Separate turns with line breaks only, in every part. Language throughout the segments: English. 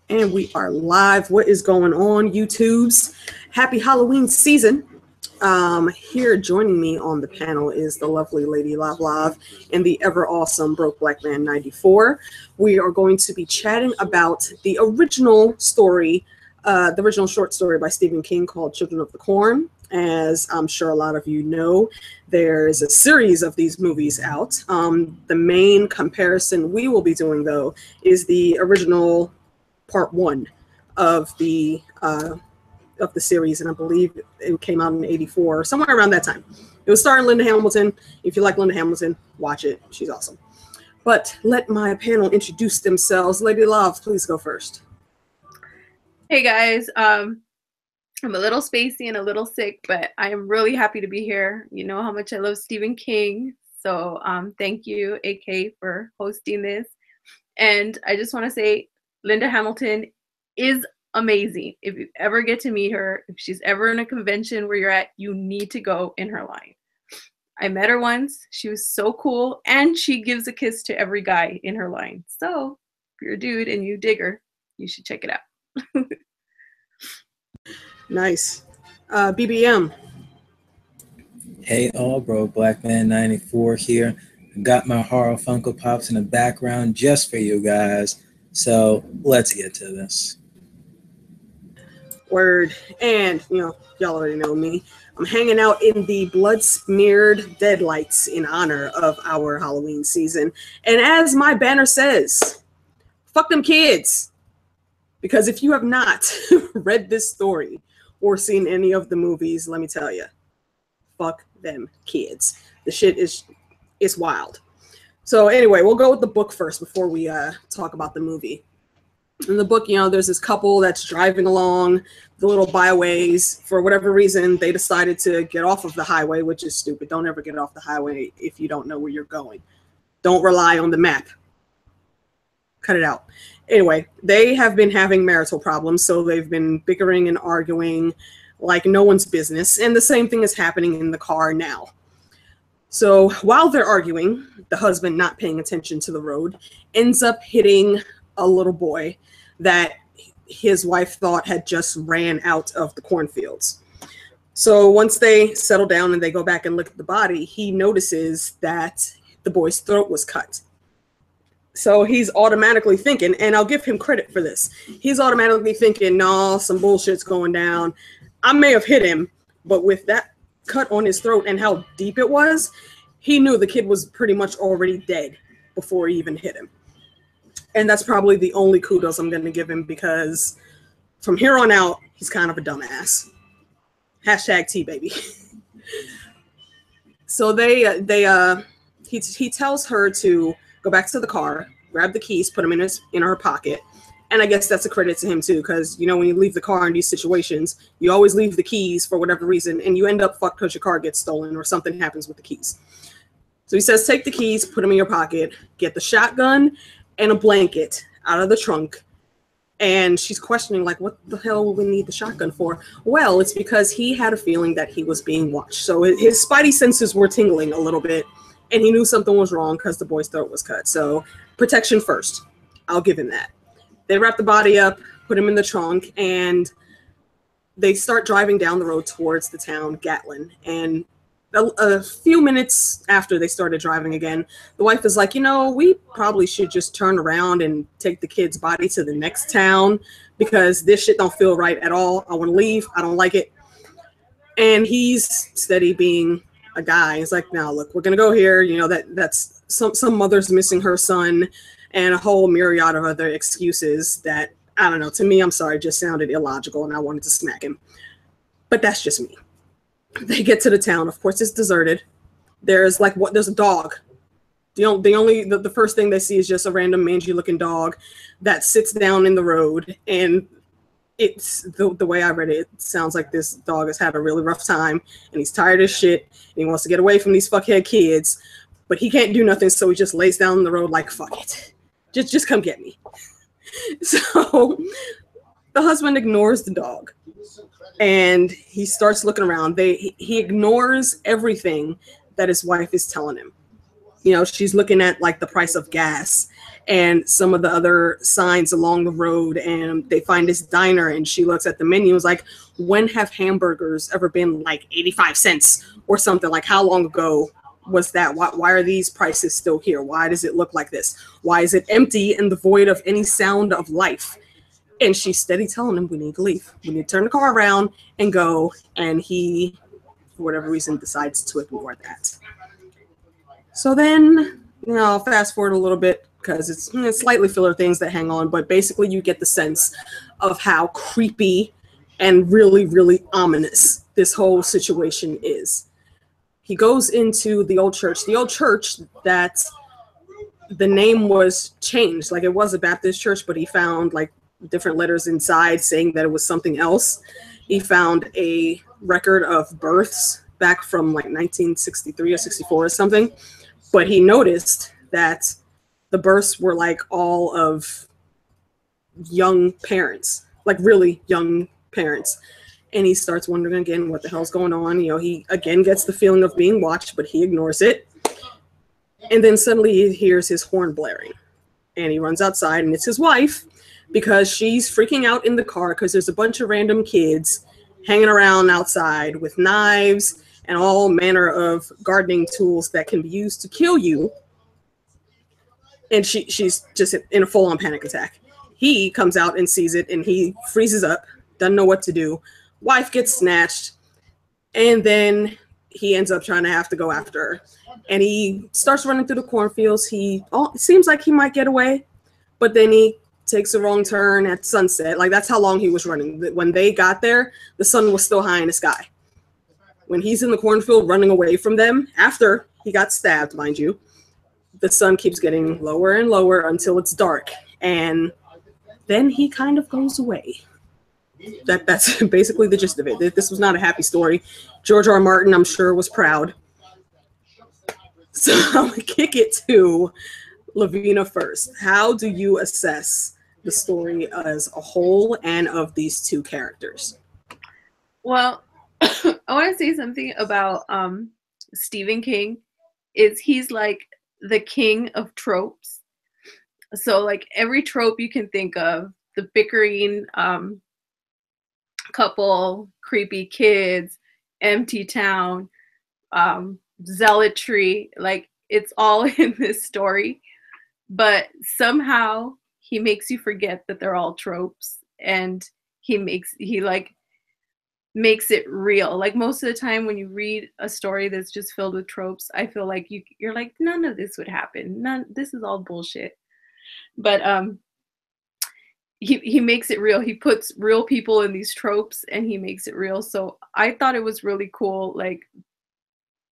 And we are live. What is going on, YouTubes? Happy Halloween season. Here joining me on the panel is the lovely lady LavLav and the ever awesome BrokeBlackMan94. We are going to be chatting about the original story, the original short story by Stephen King called Children of the Corn. As I'm sure a lot of you know, there's a series of these movies out. The main comparison we will be doing, though, is the original part one of the series, and I believe it came out in '84, somewhere around that time. It was starring Linda Hamilton. If you like Linda Hamilton, watch it. She's awesome. But let my panel introduce themselves. Lady Love, please go first.
Hey guys, I'm a little spacey and a little sick, but I am really happy to be here. You know how much I love Stephen King, so thank you, AK, for hosting this. And I just want to say, Linda Hamilton is amazing. If you ever get to meet her, if she's ever in a convention where you're at, you need to go in her line. I met her once. She was so cool, and she gives a kiss to every guy in her line. So if you're a dude and you dig her, you should check it out.
Nice. BBM.
Hey all, BrokeBlackMan94 here. Got my horror Funko Pops in the background just for you guys. So let's get to this.
Word. And, you know, y'all already know me. I'm hanging out in the blood-smeared deadlights in honor of our Halloween season. And as my banner says, fuck them kids. Because if you have not read this story or seen any of the movies, let me tell you, fuck them kids. The shit is wild. So anyway, we'll go with the book first before we talk about the movie. In the book, you know, there's this couple that's driving along the little byways. For whatever reason, they decided to get off of the highway, which is stupid. Don't ever get off the highway if you don't know where you're going. Don't rely on the map. Cut it out. Anyway, they have been having marital problems, so they've been bickering and arguing like no one's business. And the same thing is happening in the car now. So while they're arguing, the husband, not paying attention to the road, ends up hitting a little boy that his wife thought had just ran out of the cornfields. So once they settle down and they go back and look at the body, he notices that the boy's throat was cut. So he's automatically thinking, and I'll give him credit for this, he's automatically thinking, no, some bullshit's going down. I may have hit him, but with that cut on his throat and how deep it was, he knew the kid was pretty much already dead before he even hit him. And that's probably the only kudos I'm going to give him, because from here on out, he's kind of a dumbass. Hashtag T baby. So he tells her to go back to the car, grab the keys, put them in her pocket. And I guess that's a credit to him too, because, you know, when you leave the car in these situations, you always leave the keys for whatever reason, and you end up fucked because your car gets stolen or something happens with the keys. So he says, take the keys, put them in your pocket, get the shotgun and a blanket out of the trunk. And she's questioning, like, what the hell will we need the shotgun for? Well, it's because he had a feeling that he was being watched. So his spidey senses were tingling a little bit, and he knew something was wrong because the boy's throat was cut. So protection first. I'll give him that. They wrap the body up, put him in the trunk, and they start driving down the road towards the town, Gatlin. And a few minutes after they started driving again, the wife is like, you know, we probably should just turn around and take the kid's body to the next town, because this shit don't feel right at all. I want to leave. I don't like it. And he's steady being a guy. He's like, now look, we're going to go here. You know, that's some mother's missing her son, and a whole myriad of other excuses that, I don't know, to me, I'm sorry, just sounded illogical, and I wanted to smack him. But that's just me. They get to the town. Of course, it's deserted. There's a dog. The first thing they see is just a random mangy-looking dog that sits down in the road, and it's the way I read it, it sounds like this dog has had a really rough time, and he's tired as shit, and he wants to get away from these fuckhead kids, but he can't do nothing, so he just lays down in the road like, fuck it. Just come get me. So the husband ignores the dog, and he starts looking around. He ignores everything that his wife is telling him. You know, she's looking at like the price of gas and some of the other signs along the road, and they find this diner, and she looks at the menu and is like, when have hamburgers ever been like 85 cents or something? Like, how long ago was that? Why are these prices still here? Why does it look like this? Why is it empty and devoid of any sound of life? And she's steady telling him, we need to leave. We need to turn the car around and go. And he, for whatever reason, decides to ignore that. So then, you know, I'll fast forward a little bit because it's slightly filler things that hang on, but basically you get the sense of how creepy and really, really ominous this whole situation is. He goes into the old church that the name was changed. Like, it was a Baptist church, but he found like different letters inside saying that it was something else. He found a record of births back from like 1963 or 64 or something, but he noticed that the births were like all of young parents, like really young parents. And he starts wondering again what the hell's going on. You know, he again gets the feeling of being watched, but he ignores it. And then suddenly he hears his horn blaring, and he runs outside, and it's his wife, because she's freaking out in the car because there's a bunch of random kids hanging around outside with knives and all manner of gardening tools that can be used to kill you. And she's just in a full-on panic attack. He comes out and sees it, and he freezes up, doesn't know what to do. Wife gets snatched, and then he ends up trying to have to go after her. And he starts running through the cornfields. It seems like he might get away, but then he takes a wrong turn at sunset. Like, that's how long he was running. When they got there, the sun was still high in the sky. When he's in the cornfield running away from them, after he got stabbed, mind you, the sun keeps getting lower and lower until it's dark. And then he kind of goes away. That's basically the gist of it. This was not a happy story. George R. Martin, I'm sure, was proud. So I'm going to kick it to Lavina first. How do you assess the story as a whole and of these two characters?
Well, I want to say something about Stephen King. He's like the king of tropes. So like every trope you can think of, the bickering couple, creepy kids, empty town, zealotry, like it's all in this story. But somehow he makes you forget that they're all tropes, and he makes it real. Like most of the time when you read a story that's just filled with tropes, I feel like you're like, none of this would happen. This is all bullshit. But he makes it real. He puts real people in these tropes and he makes it real. So I thought it was really cool. Like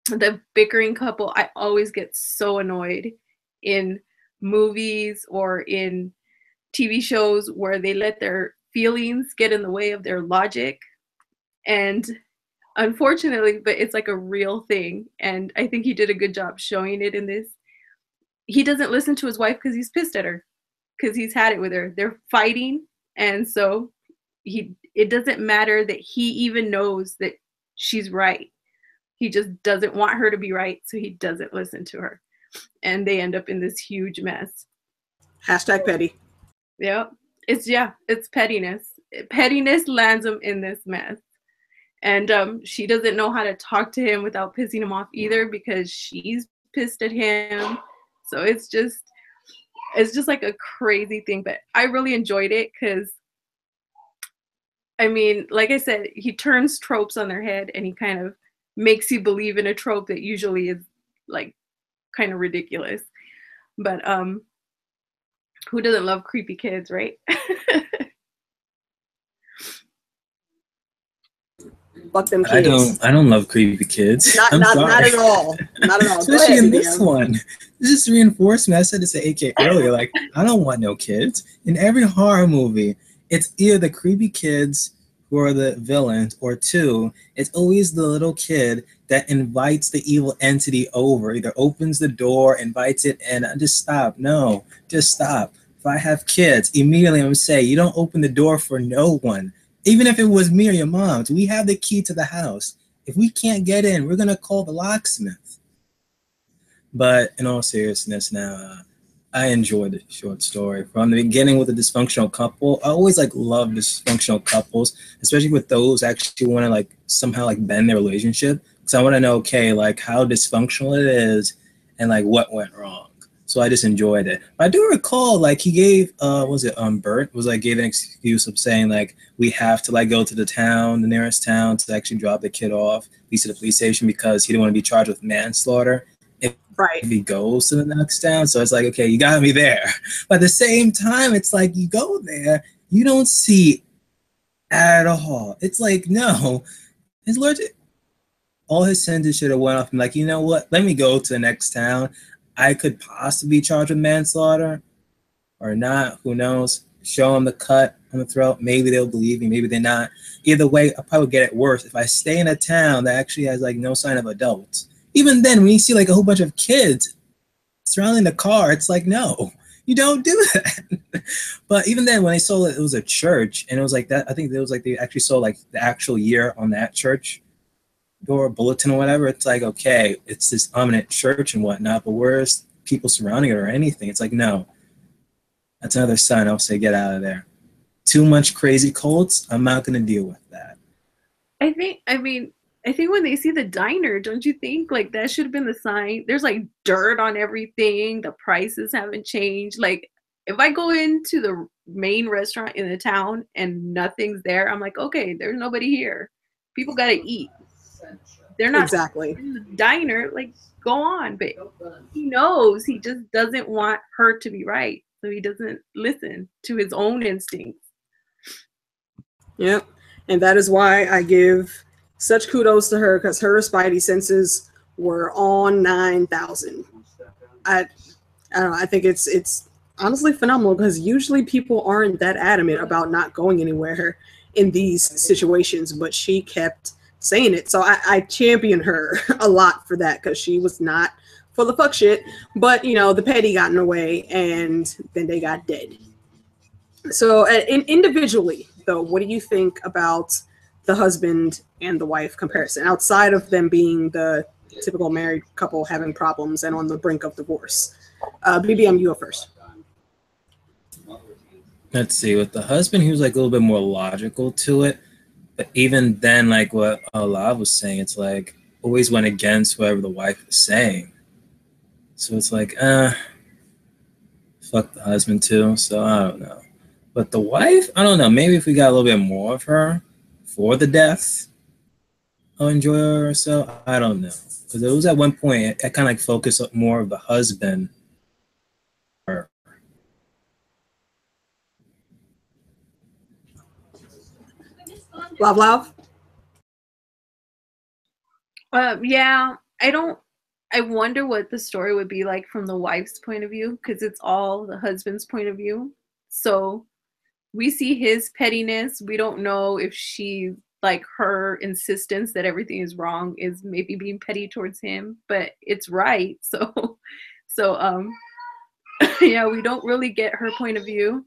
the bickering couple, I always get so annoyed in movies or in TV shows where they let their feelings get in the way of their logic. And unfortunately, but it's like a real thing. And I think he did a good job showing it in this. He doesn't listen to his wife because he's pissed at her, because he's had it with her. They're fighting. And so it doesn't matter that he even knows that she's right. He just doesn't want her to be right. So he doesn't listen to her. And they end up in this huge mess.
Hashtag petty.
Yep. It's pettiness. Pettiness lands him in this mess. And she doesn't know how to talk to him without pissing him off either, because she's pissed at him. So it's just like a crazy thing. But I really enjoyed it because, I mean, like I said, he turns tropes on their head and he kind of makes you believe in a trope that usually is like kind of ridiculous. But who doesn't love creepy kids, right?
Fuck them kids.
I don't love creepy kids.
Not at all. Not at all.
Especially in this one. This is reinforcement. I said this to AK earlier. Like, I don't want no kids. In every horror movie, it's either the creepy kids who are the villains, or two, it's always the little kid that invites the evil entity over, either opens the door, invites it in. Just stop. No, just stop. If I have kids, immediately I'm going to say, you don't open the door for no one. Even if it was me or your mom, we have the key to the house. If we can't get in, we're going to call the locksmith. But in all seriousness now, I enjoyed the short story. From the beginning with the dysfunctional couple, I always like love dysfunctional couples, especially with those actually want to like somehow like bend their relationship. Because I want to know, okay, like how dysfunctional it is and like what went wrong. So I just enjoyed it. I do recall like he gave Bert was like gave an excuse of saying like we have to like go to the nearest town to actually drop the kid off, at least to the police station, because he didn't want to be charged with manslaughter if he goes to the next town. So it's like, okay, you got me there. But at the same time, it's like you go there, you don't see at all. It's like, no, his Lord, all his sentences should have went off and like, you know what, let me go to the next town. I could possibly be charged with manslaughter or not, who knows. Show them the cut on the throat. Maybe they'll believe me, maybe they're not. Either way, I'll probably get it worse if I stay in a town that actually has like no sign of adults. Even then, when you see like a whole bunch of kids surrounding the car, it's like, no, you don't do that. But even then, when they saw that it was a church, and it was like that, I think it was like they actually saw like the actual year on that church door bulletin or whatever. It's like, okay, it's this eminent church and whatnot, but where's people surrounding it or anything? It's like, no, that's another sign. I'll say, get out of there. Too much crazy cults. I'm not going to deal with that.
I think when they see the diner, don't you think like that should have been the sign? There's like dirt on everything. The prices haven't changed. Like if I go into the main restaurant in the town and nothing's there, I'm like, okay, there's nobody here. People got to eat. They're not
exactly
in the diner. Like go on, but he knows he just doesn't want her to be right, so he doesn't listen to his own instincts.
Yep, and that is why I give such kudos to her, because her spidey senses were on 9,000. I don't know. I think it's honestly phenomenal, because usually people aren't that adamant about not going anywhere in these situations, but she kept saying it. So I champion her a lot for that, because she was not full of fuck shit. But, you know, the petty got in the way, and then they got dead. So individually, though, what do you think about the husband and the wife comparison, outside of them being the typical married couple having problems and on the brink of divorce? BBM, you go first.
Let's see. With the husband, he was like a little bit more logical to it. But even then, like what LavLav was saying, it's like always went against whatever the wife was saying. So it's like, fuck the husband too. So I don't know. But the wife, I don't know. Maybe if we got a little bit more of her for the death, I'll enjoy her or so. I don't know. Because it was at one point, I kind of like focused more of the husband.
LavLav?
Yeah, I wonder what the story would be like from the wife's point of view, because it's all the husband's point of view. So we see his pettiness. We don't know if she, like, her insistence that everything is wrong is maybe being petty towards him, but it's right. So yeah, we don't really get her point of view,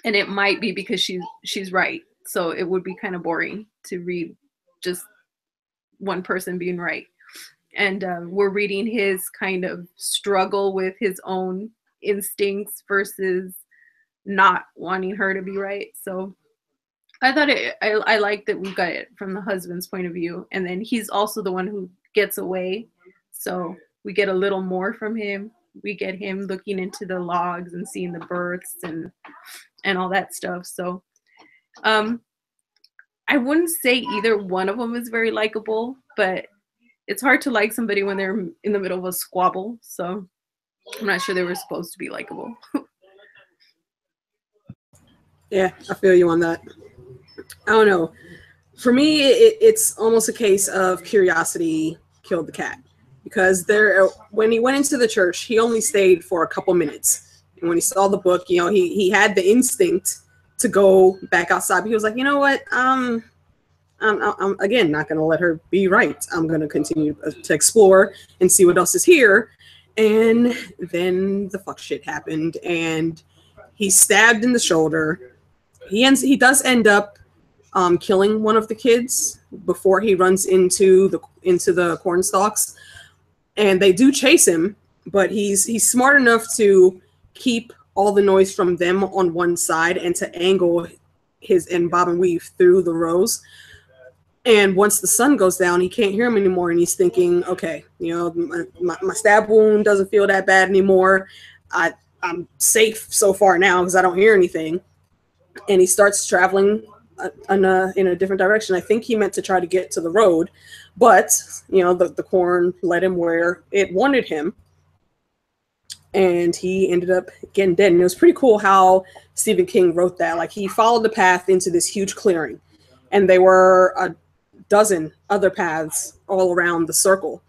and it might be because she's right. So it would be kind of boring to read just one person being right. And we're reading his kind of struggle with his own instincts versus not wanting her to be right. So I thought I like that we got it from the husband's point of view. And then he's also the one who gets away. So we get a little more from him. We get him looking into the logs and seeing the births and all that stuff. So I wouldn't say either one of them is very likable, but it's hard to like somebody when they're in the middle of a squabble. So I'm not sure they were supposed to be likable.
Yeah, I feel you on that. I don't know. For me, it's almost a case of curiosity killed the cat, because when he went into the church, he only stayed for a couple minutes. And when he saw the book, you know, he had the instinct to go back outside. But he was like, you know what? I'm again not going to let her be right. I'm going to continue to explore and see what else is here. And then the fuck shit happened, and he's stabbed in the shoulder. He does end up killing one of the kids before he runs into the corn stalks. And they do chase him, but he's smart enough to keep all the noise from them on one side and to angle his and bob and weave through the rows. And once the sun goes down, he can't hear him anymore, and he's thinking, okay, you know, my stab wound doesn't feel that bad anymore. I'm safe so far now because I don't hear anything. And he starts traveling in a different direction. I think he meant to try to get to the road, but you know, the corn led him where it wanted him, and he ended up getting dead. And it was pretty cool how Stephen King wrote that. Like, he followed the path into this huge clearing, and there were a dozen other paths all around the circle.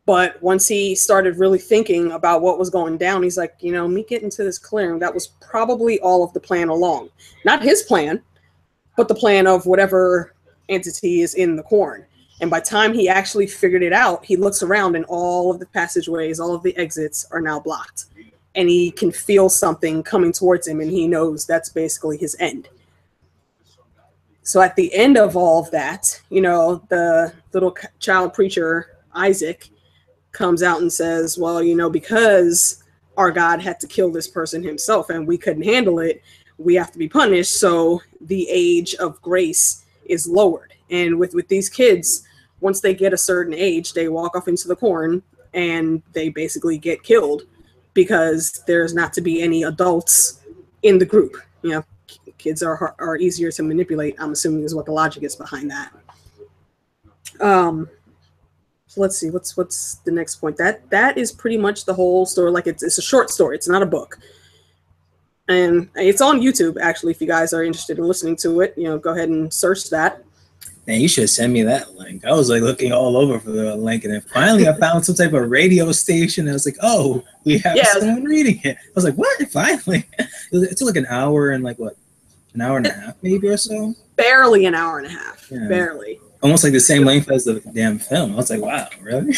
But once he started really thinking about what was going down, he's like, you know, me getting to this clearing, that was probably all of the plan along. Not his plan, but the plan of whatever entity is in the corn. And by the time he actually figured it out, he looks around and all of the passageways, all of the exits are now blocked. And he can feel something coming towards him, and he knows that's basically his end. So at the end of all of that, you know, the little child preacher, Isaac, comes out and says, well, you know, because our God had to kill this person himself and we couldn't handle it, we have to be punished. So the age of grace is lowered. And with these kids, once they get a certain age, they walk off into the corn and they basically get killed because there's not to be any adults in the group. You know, kids are easier to manipulate, I'm assuming, is what the logic is behind that. So let's see, what's the next point? That is pretty much the whole story. Like, it's a short story. It's not a book. And it's on YouTube, actually, if you guys are interested in listening to it. You know, go ahead and search that.
Man, you should send me that link. I was like looking all over for the link, and then finally I found some type of radio station. I was like, oh, we have someone reading it. I was like, what? Finally. It's like an hour and like, what, an hour and a half maybe or so?
Barely an hour and a half. Yeah. Barely.
Almost like the same length as the damn film. I was like, wow, really?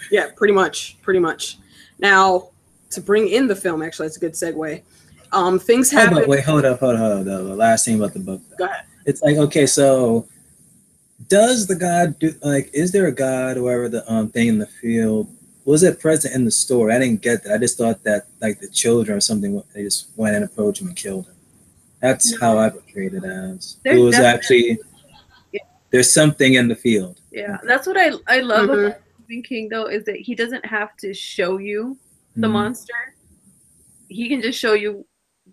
Yeah, pretty much. Now, to bring in the film, actually, that's a good segue. Things happen.
Hold up. The last thing about the book.
Go ahead.
It's like, okay, so does the God do, like, is there a God, or whatever the thing in the field, was it present in the story? I didn't get that. I just thought that, like, the children or something, they just went and approached him and killed him. That's how I portrayed it as. It was actually, there's something in the field.
Yeah, that's what I love about Stephen King, though, is that he doesn't have to show you the monster. He can just show you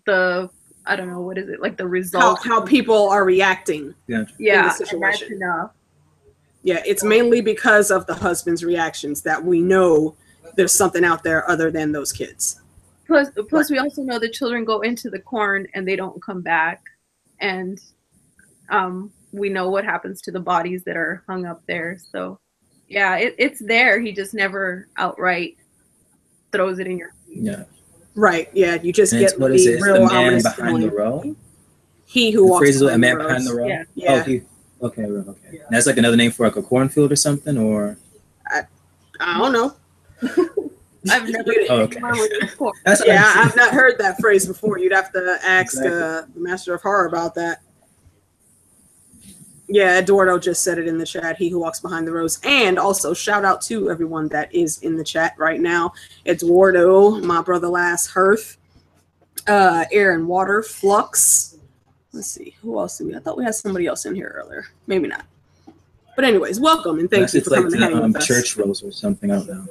the, I don't know, what is it, like the result.
How people are reacting.
Yeah,
in the situation.
And that's enough.
Yeah, it's mainly because of the husband's reactions that we know there's something out there other than those kids.
Plus, we also know the children go into the corn and they don't come back. And we know what happens to the bodies that are hung up there. So, yeah, it's there. He just never outright throws it in your face.
Yeah.
Right. Yeah. You just get
what
the
is it?
real
the man
ominous
behind
feeling.
the row.
He who walks
behind a man behind the row.
Yeah.
Yeah.
Oh, okay. Yeah. That's like another name for like a cornfield or something, or
I don't know.
I've never.
Okay.
I've not heard that phrase before. You'd have to ask the Master of Horror about that. Yeah, Eduardo just said it in the chat. He who walks behind the rows. And also shout out to everyone that is in the chat right now. Eduardo, my brother Last Hearth, Air and Water, Flux. Let's see, who else do we? I thought we had somebody else in here earlier. Maybe not. But anyways, welcome and thank you for coming to hang with us.
Church rows or something. I don't know.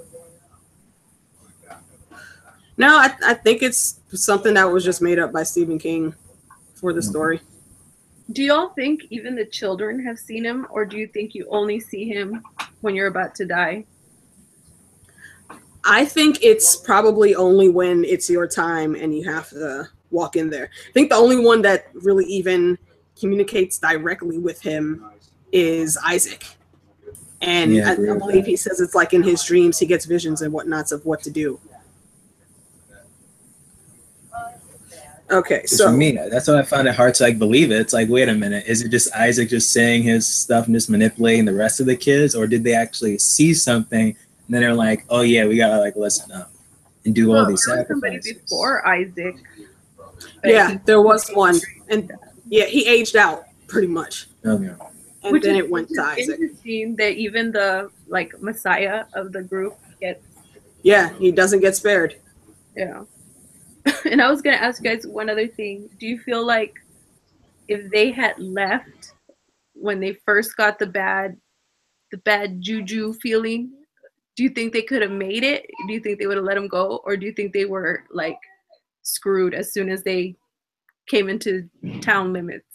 No, I think it's something that was just made up by Stephen King for the story.
Do y'all think even the children have seen him, or do you think you only see him when you're about to die?
I think it's probably only when it's your time and you have to walk in there. I think the only one that really even communicates directly with him is Isaac. And I believe he says it's like in his dreams, he gets visions and whatnots of what to do. Okay, so
for me, that's why I found it hard to like believe it. It's like, wait a minute, is it just Isaac just saying his stuff and just manipulating the rest of the kids, or did they actually see something and then they're like, oh yeah, we gotta like listen up and do all these sacrifices?
Somebody before Isaac.
Yeah, there was one, and yeah, he aged out pretty much.
Okay.
And then it went to Isaac.
Interesting that even the like Messiah of the group gets.
Yeah, he doesn't get spared.
Yeah. And I was gonna ask you guys one other thing. Do you feel like if they had left when they first got the bad juju feeling, do you think they could have made it? Do you think they would have let him go, or do you think they were like screwed as soon as they came into town limits?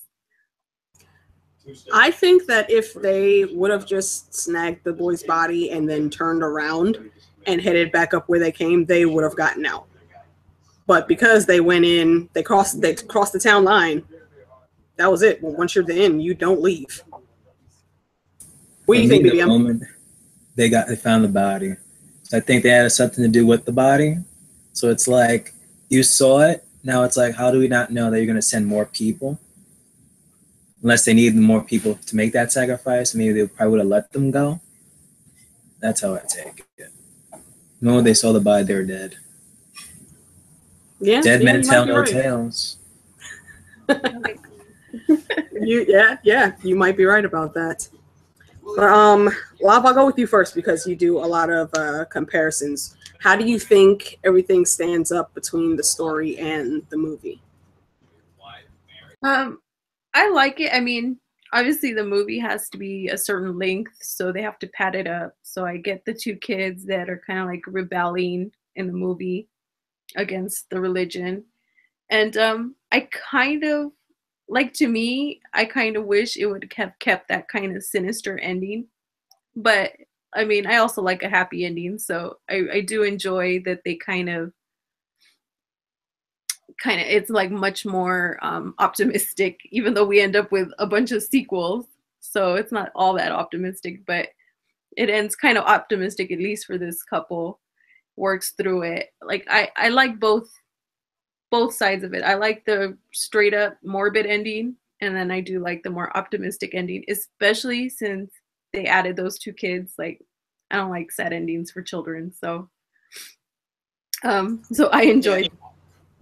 I think that if they would have just snagged the boy's body and then turned around and headed back up where they came, they would have gotten out. But because they went in, they crossed the town line. That was it. Well, once you're in, you don't leave. What do you think, BBM?
Moment they found the body. So I think they had something to do with the body. So it's like you saw it. Now it's like, how do we not know that you're going to send more people? Unless they needed more people to make that sacrifice, maybe they probably would have let them go. That's how I take it. The moment they saw the body, they were dead.
Yeah,
dead men tell no tales.
You might be right about that. But Lav, I'll go with you first because you do a lot of comparisons. How do you think everything stands up between the story and the movie?
I like it. I mean, obviously the movie has to be a certain length, so they have to pad it up. So I get the two kids that are kind of like rebelling in the movie against the religion. And I kind of, like, to me, I kind of wish it would have kept that kind of sinister ending. But, I mean, I also like a happy ending, so I do enjoy that they kind of, it's like much more optimistic, even though we end up with a bunch of sequels. So it's not all that optimistic, but it ends kind of optimistic, at least for this couple, works through it. Like, I like both sides of it. I like the straight up morbid ending, and then I do like the more optimistic ending, especially since they added those two kids. Like, I don't like sad endings for children, so I enjoyed it.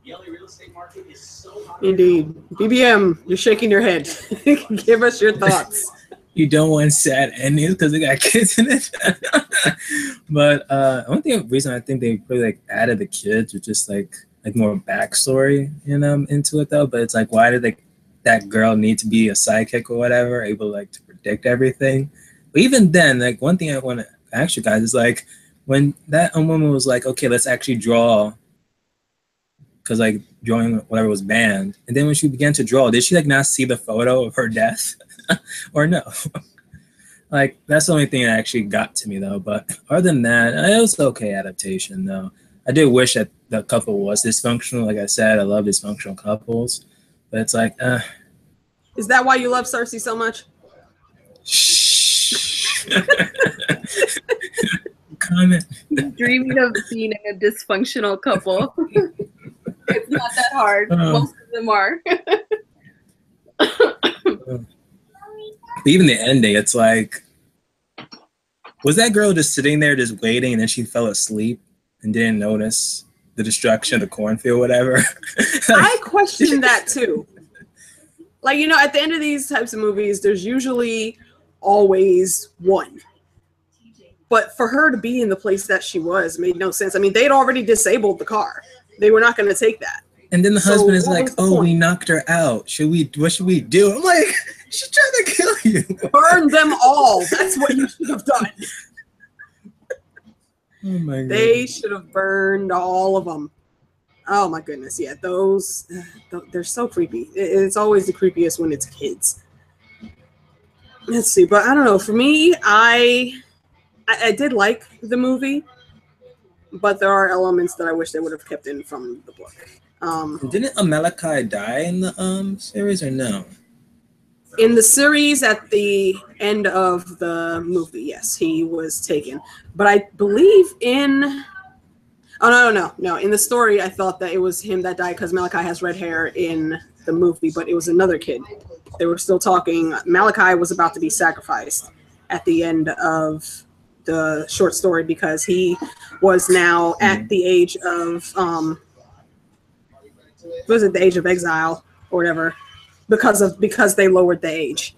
The LA real estate market is so hot.
Indeed. BBM, you're shaking your head. Give us your thoughts.
You don't want sad endings because they got kids in it. But one reason I think they really like added the kids was just like more backstory, into it though. But it's like, why did that girl need to be a sidekick or whatever, able like to predict everything? But even then, like, one thing I want to ask you guys is like, when that woman was like, okay, let's actually draw, because like drawing whatever was banned, and then when she began to draw, did she like not see the photo of her death? Or no? Like, that's the only thing that actually got to me though. But other than that, it was okay adaptation though. I did wish that the couple was dysfunctional. Like I said, I love dysfunctional couples, but it's like,
Is that why you love Cersei so much?
Shh. Comment.
Dreaming of being in a dysfunctional couple. It's not that hard. Most of them are.
Even the ending, it's like, was that girl just sitting there just waiting and then she fell asleep and didn't notice the destruction of the cornfield, whatever?
I question that too. Like, at the end of these types of movies, there's usually always one. But for her to be in the place that she was made no sense. I mean, they'd already disabled the car. They were not going to take that.
And then the husband is like, "Oh, we knocked her out. What should we do?" I'm like, she's trying to kill you.
Burn them all. That's what you should have done.
Oh my god.
They should have burned all of them. Oh my goodness. Yeah, those, they're so creepy. It's always the creepiest when it's kids. Let's see. But I don't know. For me, I did like the movie, but there are elements that I wish they would have kept in from the book.
Didn't Malachi die in the series or no?
In the series, at the end of the movie, yes, he was taken. But I believe in... Oh, no. In the story, I thought that it was him that died because Malachi has red hair in the movie, but it was another kid. They were still talking. Malachi was about to be sacrificed at the end of the short story because he was now at the age of... was it the age of exile or whatever, because they lowered the age.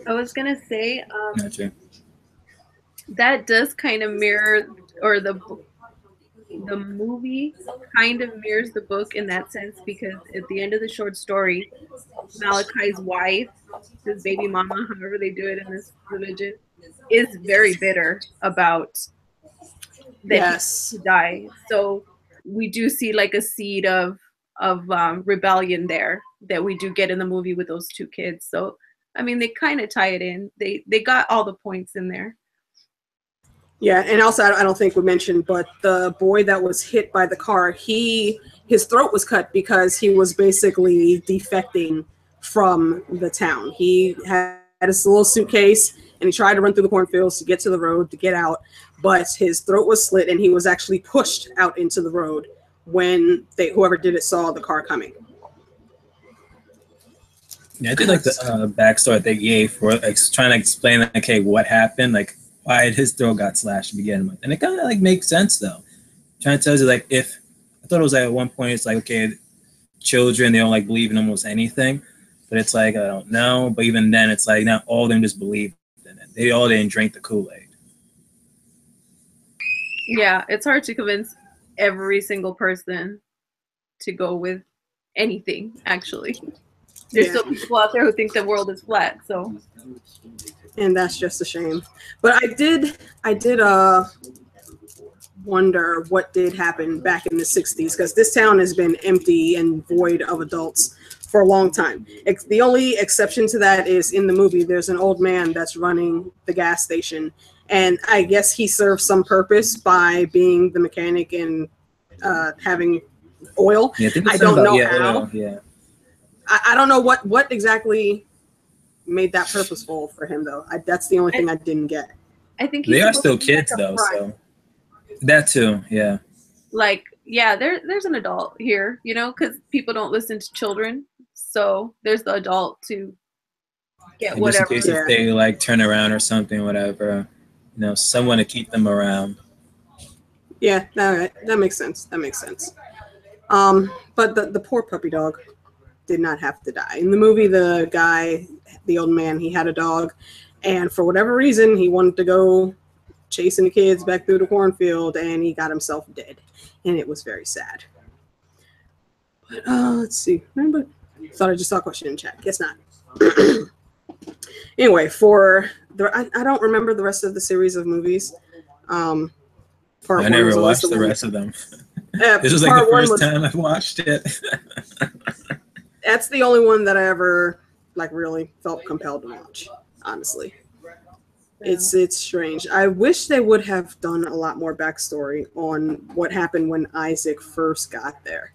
I was gonna say
Gotcha.
that does kind of mirror or the movie kind of mirrors the book in that sense, because at the end of the short story, Malachi's wife, his baby mama, however they do it in this religion, is very bitter about that
Yes.
he die. So we do see like a seed of rebellion there that we do get in the movie with those two kids. So I mean, they kind of tie it in. They got all the points in there.
Yeah, and also I don't think we mentioned, but the boy that was hit by the car, his throat was cut because he was basically defecting from the town. He had his little suitcase and he tried to run through the cornfields to get to the road to get out, but his throat was slit and he was actually pushed out into the road when whoever did it saw the car coming.
Yeah, I did like the backstory they gave for trying to explain like, okay, what happened, like why his throat got slashed to begin with, and it kind of like makes sense though. Trying to tell you like if I thought it was like at one point it's like okay, children they don't like believe in almost anything, but it's like I don't know. But even then, it's like not all of them just believed in it. They all didn't drink the Kool-Aid.
Yeah, it's hard to convince every single person to go with anything. Actually, there's still people out there who think the world is flat. So.
And that's just a shame. But I did wonder what did happen back in the 60s, because this town has been empty and void of adults for a long time. The only exception to that is in the movie, there's an old man that's running the gas station. And I guess he serves some purpose by being the mechanic and having oil.
Yeah,
I don't know how.
Oil, yeah.
I don't know what exactly made that purposeful for him though. That's the only thing I didn't get.
I think
they are still kids though, so that too, yeah.
Like, yeah, there's an adult here, you know, because people don't listen to children, so there's the adult to get whatever.
Just in case if they like turn around or something, whatever, you know, someone to keep them around.
Yeah, that makes sense. That makes sense. But the poor puppy dog did not have to die. In the movie, the guy, the old man, he had a dog, and for whatever reason, he wanted to go chasing the kids back through the cornfield, and he got himself dead, and it was very sad. But let's see. Remember, thought I just saw a question in chat. Guess not. Anyway, I don't remember the rest of the series of movies.
I never watched the rest of them. This was like the first time I watched it.
That's the only one that I ever like really felt compelled to watch, honestly. Yeah. It's strange. I wish they would have done a lot more backstory on what happened when Isaac first got there.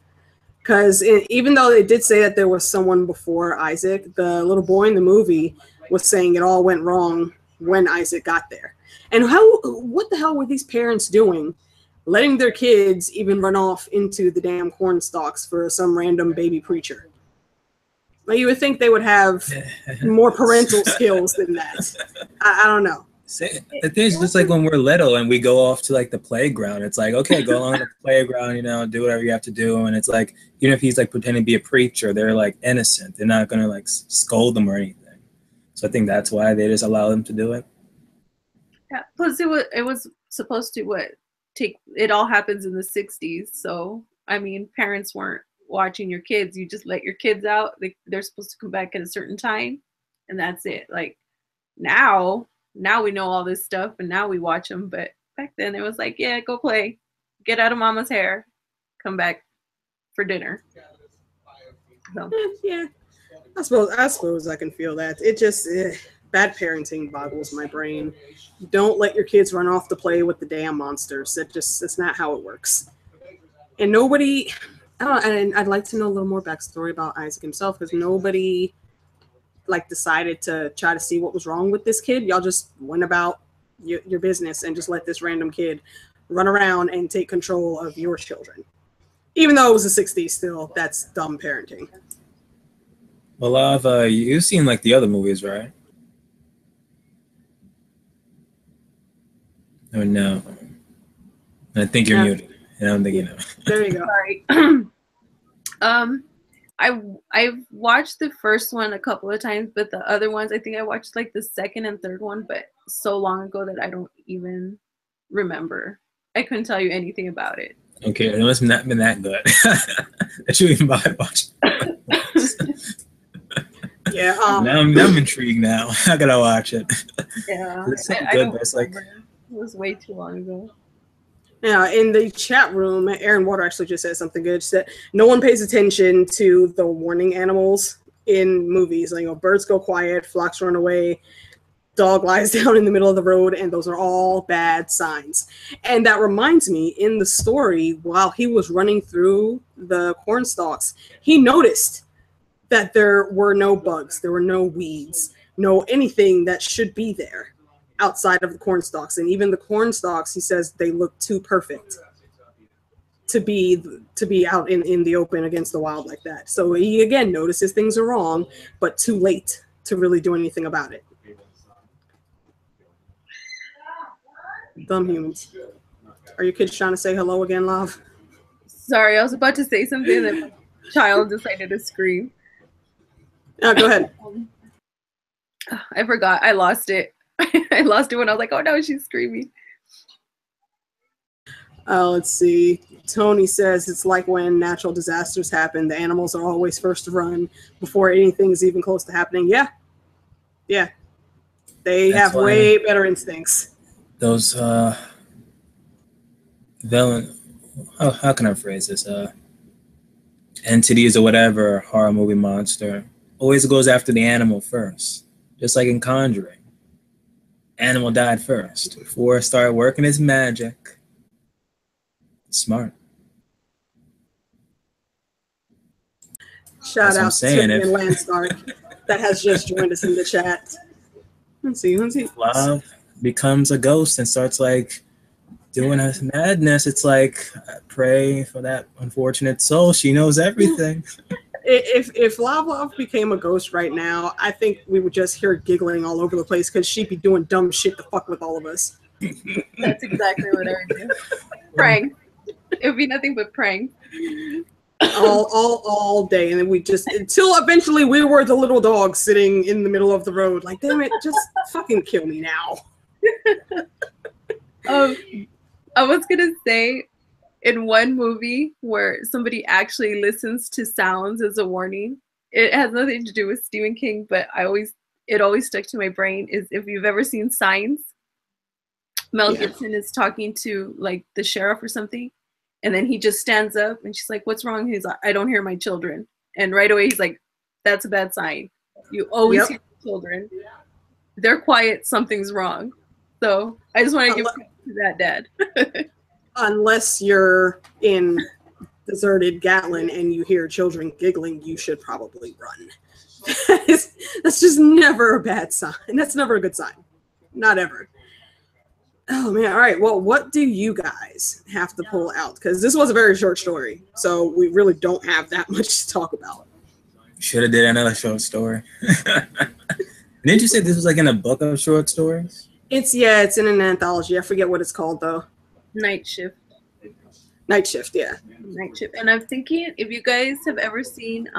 Because even though it did say that there was someone before Isaac, the little boy in the movie was saying it all went wrong when Isaac got there. And what the hell were these parents doing, letting their kids even run off into the damn corn stalks for some random baby preacher? Like, you would think they would have more parental skills than that. I don't know.
The thing is, just like when we're little and we go off to like the playground, it's like, okay, go along to the playground, you know, do whatever you have to do. And it's like, even if he's like pretending to be a preacher, they're like innocent. They're not going to like scold them or anything. So I think that's why they just allow them to do it.
Yeah. Plus it was supposed to it all happens in the 60s. So, I mean, parents weren't watching your kids. You just let your kids out. They're supposed to come back at a certain time, and that's it. Like now we know all this stuff, and now we watch them. But back then it was like, yeah, go play, get out of mama's hair, come back for dinner. So.
Yeah, I suppose I can feel that. It just bad parenting boggles my brain. Don't let your kids run off to play with the damn monsters. That's not how it works. And nobody. And I'd like to know a little more backstory about Isaac himself, because nobody like decided to try to see what was wrong with this kid. Y'all just went about your business and just let this random kid run around and take control of your children. Even though it was the 60s, still, that's dumb parenting.
Well, LavLav, you've seen like the other movies, right? Oh no. I think you're muted. I don't think you know.
There you go.
Sorry. I've watched the first one a couple of times, but the other ones, I think I watched like the second and third one, but so long ago that I don't even remember. I couldn't tell you anything about it.
Okay, it must have not been that good. That you even watch.
Yeah.
Now I'm intrigued now. I gotta watch it.
Yeah.
It's so
I
good,
don't
but it's like
remember. It was way too long ago.
Yeah, in the chat room, Aaron Water actually just said something good. She said no one pays attention to the warning animals in movies. Like, you know, birds go quiet, flocks run away, dog lies down in the middle of the road, and those are all bad signs. And that reminds me, in the story, while he was running through the corn stalks, he noticed that there were no bugs, there were no weeds, no anything that should be there outside of the corn stalks. And even the corn stalks, he says, they look too perfect to be out in the open against the wild like that. So he again notices things are wrong, but too late to really do anything about it. Dumb humans. Are your kids trying to say hello again, Lav?
Sorry, I was about to say something and my child decided to scream.
Oh, go ahead.
I forgot. I lost it. I lost it when I was like, oh no, she's screaming.
Let's see. Tony says it's like when natural disasters happen, the animals are always first to run before anything is even close to happening. Yeah. Yeah. They
That's
have way better instincts.
those villain. How can I phrase this? Entities or whatever horror movie monster always goes after the animal first, just like in Conjuring. Animal died first before it started working its magic. Smart.
Shout
That's what I'm
out
saying,
to
if-
Landstark that has just joined us in the chat. Let's see.
Love becomes a ghost and starts like doing a madness. It's like, I pray for that unfortunate soul. She knows everything.
If LavLav became a ghost right now, I think we would just hear giggling all over the place because she'd be doing dumb shit to fuck with all of us.
That's exactly what I would do. Prank. It would be nothing but prank.
all day, and then we just until eventually we were the little dog sitting in the middle of the road. Like, damn it, just fucking kill me now.
I was gonna say, in one movie where somebody actually listens to sounds as a warning, it has nothing to do with Stephen King, but it always stuck to my brain, is if you've ever seen Signs. Mel Gibson is talking to like the sheriff or something, and then he just stands up and she's like, what's wrong? He's like, I don't hear my children. And right away he's like, that's a bad sign. You always hear children. They're quiet, something's wrong. So I just want to give credit to that dad.
Unless you're in deserted Gatlin and you hear children giggling, you should probably run. That's just never a bad sign. That's never a good sign. Not ever. Oh man, all right. Well, what do you guys have to pull out? Because this was a very short story, so we really don't have that much to talk about.
Should have did another short story. Didn't you say this was like in a book of short stories?
It's in an anthology. I forget what it's called though.
Night Shift.
Night Shift, yeah.
Night Shift. And I'm thinking, if you guys have ever seen,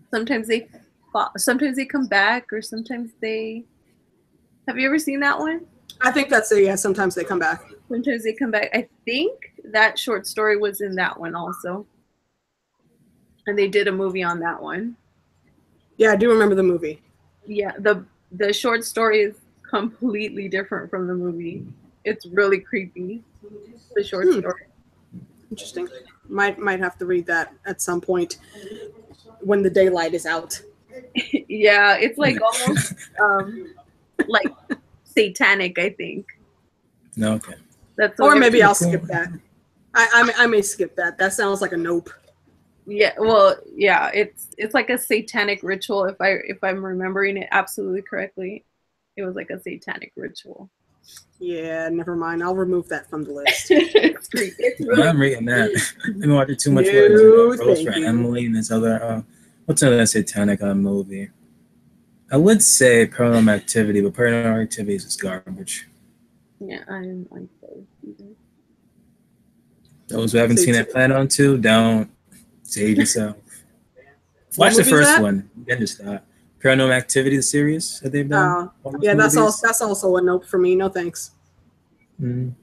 sometimes they come back, or sometimes they. Have you ever seen that one?
I think that's it. Yeah, sometimes they come back.
Sometimes they come back. I think that short story was in that one also. And they did a movie on that one.
Yeah, I do remember the movie.
Yeah, the short story is completely different from the movie. It's really creepy. The short story.
Interesting. Might have to read that at some point when the daylight is out.
Yeah, it's like almost like satanic, I think.
No, okay.
That's
or maybe I'll skip that. I may skip that. That sounds like a nope.
Yeah, well, yeah, it's like a satanic ritual. If I'm remembering it absolutely correctly, it was like a satanic ritual.
Yeah, never mind. I'll remove that from the list.
It's creepy. It's really
I'm reading that. I've been watching too much. Girls for Emily and this other. What's another satanic movie? I would say Paranormal Activity, but Paranormal Activity is just garbage.
Yeah, I didn't like those either.
Those who haven't seen it, plan on to, don't save yourself. Watch the first one, then just stop. Paranormal Activity, the series that they've done.
Yeah, that's also a nope for me. No thanks.
Mm.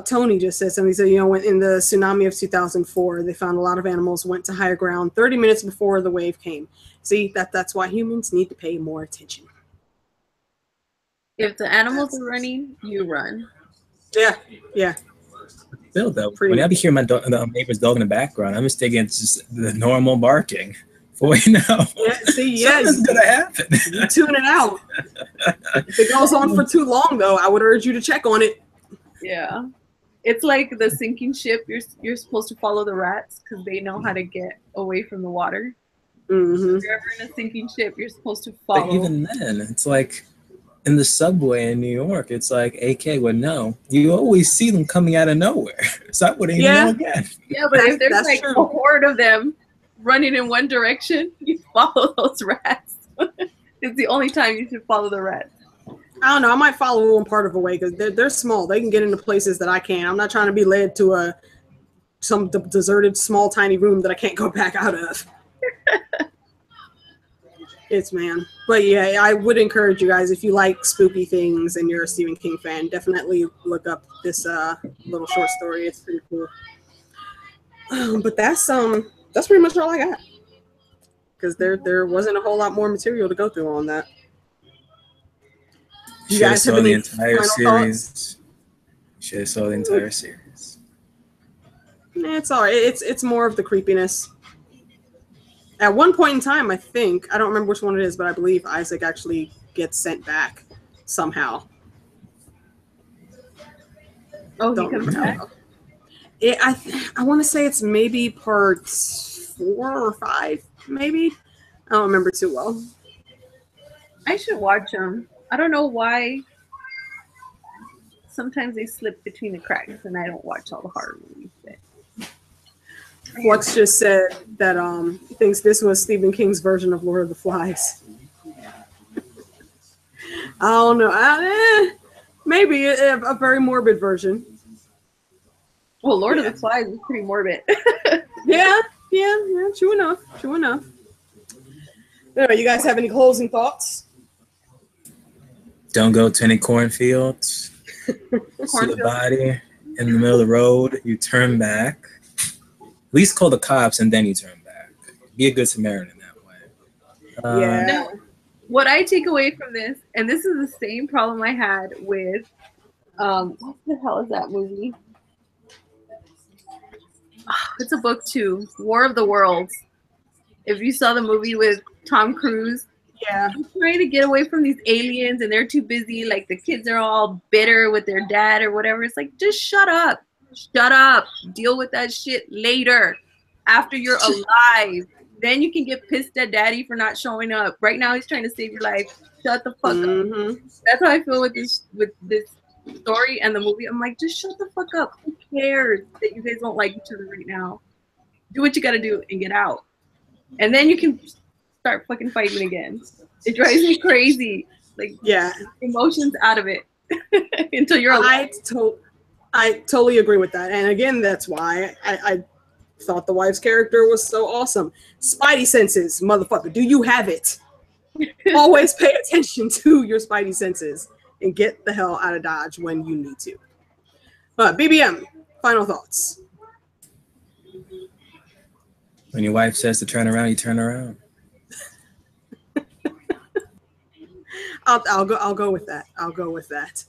Tony just said something. He said, you know, when in the tsunami of 2004, they found a lot of animals went to higher ground 30 minutes before the wave came. See, that's why humans need to pay more attention.
If the animals are running, you run.
Yeah, yeah.
Still though, when I be hearing the neighbor's dog in the background, I'm just thinking it's just the normal barking. For you know,
yeah, see, yeah,
something's gonna happen.
You tune it out. If it goes on for too long, though, I would urge you to check on it.
Yeah, it's like the sinking ship. You're supposed to follow the rats because they know how to get away from the water.
Mm-hmm.
If you're ever in a sinking ship, you're supposed to follow.
But even then, it's like in the subway in New York, it's like AK would know. You always see them coming out of nowhere, so I wouldn't even know again.
Yeah, but if there's like a horde of them running in one direction, you follow those rats. It's the only time you should follow the rats.
I don't know. I might follow one part of a way because they're small. They can get into places that I can't. I'm not trying to be led to some deserted, small, tiny room that I can't go back out of. Man. But yeah, I would encourage you guys, if you like spooky things and you're a Stephen King fan, definitely look up this little short story. It's pretty cool. But that's pretty much all I got. Because there wasn't a whole lot more material to go through on that. You guys have any final thoughts?
Should have saw the entire series.
It's all right. It's more of the creepiness. At one point in time, I think, I don't remember which one it is, but I believe Isaac actually gets sent back somehow.
Oh, he comes back?
I want to say it's maybe part 4 or 5, maybe. I don't remember too well.
I should watch them. I don't know why. Sometimes they slip between the cracks, and I don't watch all the horror movies.
Flux just said that he thinks this was Stephen King's version of Lord of the Flies. I don't know. Maybe a very morbid version.
Well, Lord of the Flies is pretty morbid.
yeah, true enough. Anyway, you guys have any closing thoughts?
Don't go to any cornfields. See the body in the middle of the road, you turn back. At least call the cops and then you turn back. Be a good Samaritan that way.
Yeah.
No, what I take away from this, and this is the same problem I had with, what the hell is that movie? Oh, it's a book too, War of the Worlds. If you saw the movie with Tom Cruise,
yeah,
I'm trying to get away from these aliens and they're too busy. Like the kids are all bitter with their dad or whatever. It's like, just shut up. Shut up. Deal with that shit later. After you're alive. Then you can get pissed at daddy for not showing up. Right now he's trying to save your life. Shut the fuck up. That's how I feel with this story and the movie. I'm like, just shut the fuck up. Who cares that you guys don't like each other right now? Do what you gotta do and get out. And then you can start fucking fighting again. It drives me crazy. Like, yeah, emotions out of it until you're alive.
I totally agree with that. And again, that's why I thought the wife's character was so awesome. Spidey senses, motherfucker. Do you have it? Always pay attention to your Spidey senses and get the hell out of Dodge when you need to. But BBM, final thoughts.
When your wife says to turn around, you turn around.
I'll go with that. I'll go with that.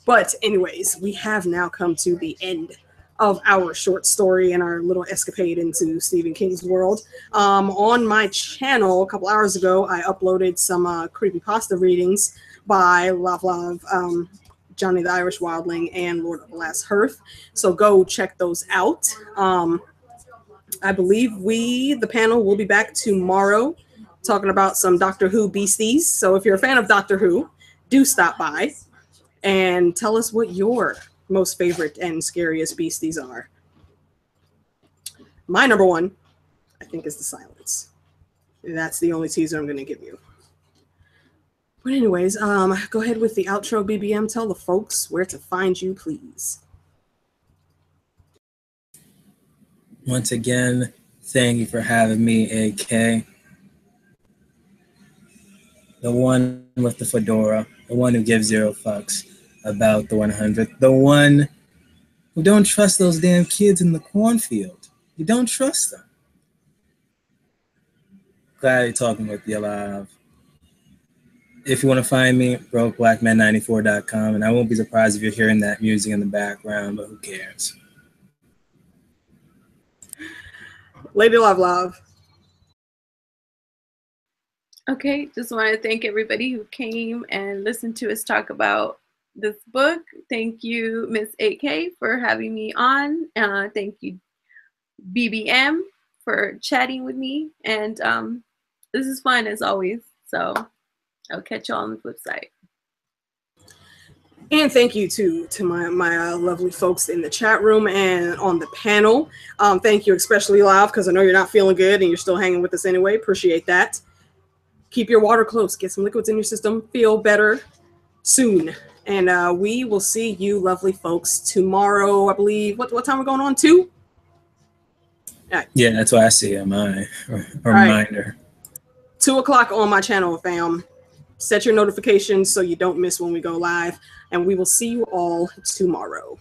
But anyways, we have now come to the end of our short story and our little escapade into Stephen King's world. On my channel a couple hours ago, I uploaded some creepypasta readings by LavLav, Johnny the Irish Wildling, and Lord of the Last Hearth. So go check those out. I believe the panel will be back tomorrow talking about some Doctor Who beasties. So if you're a fan of Doctor Who, do stop by and tell us what your most favorite and scariest beasties are. My number one, I think, is the silence. That's the only teaser I'm going to give you. But anyways, go ahead with the outro, BBM. Tell the folks where to find you, please.
Once again, thank you for having me, AK. The one with the fedora, the one who gives 0 fucks. about the 100th. The one who don't trust those damn kids in the cornfield. You don't trust them. Glad you're talking with you, LavLav. If you want to find me, BrokeBlackMan94.com, and I won't be surprised if you're hearing that music in the background, but who cares?
Lady LavLav.
Okay, just want to thank everybody who came and listened to us talk about this book. Thank you, Miss 8K, for having me on. Thank you, BBM, for chatting with me. And this is fun as always. So I'll catch y'all on the flip side.
And thank you to my lovely folks in the chat room and on the panel. Thank you, especially Lav, because I know you're not feeling good and you're still hanging with us anyway. Appreciate that. Keep your water close. Get some liquids in your system. Feel better soon. And we will see you lovely folks tomorrow, I believe. What time are we going on? 2? Right.
Yeah, that's why I see it on my reminder.
Right. 2 o'clock on my channel, fam. Set your notifications so you don't miss when we go live. And we will see you all tomorrow.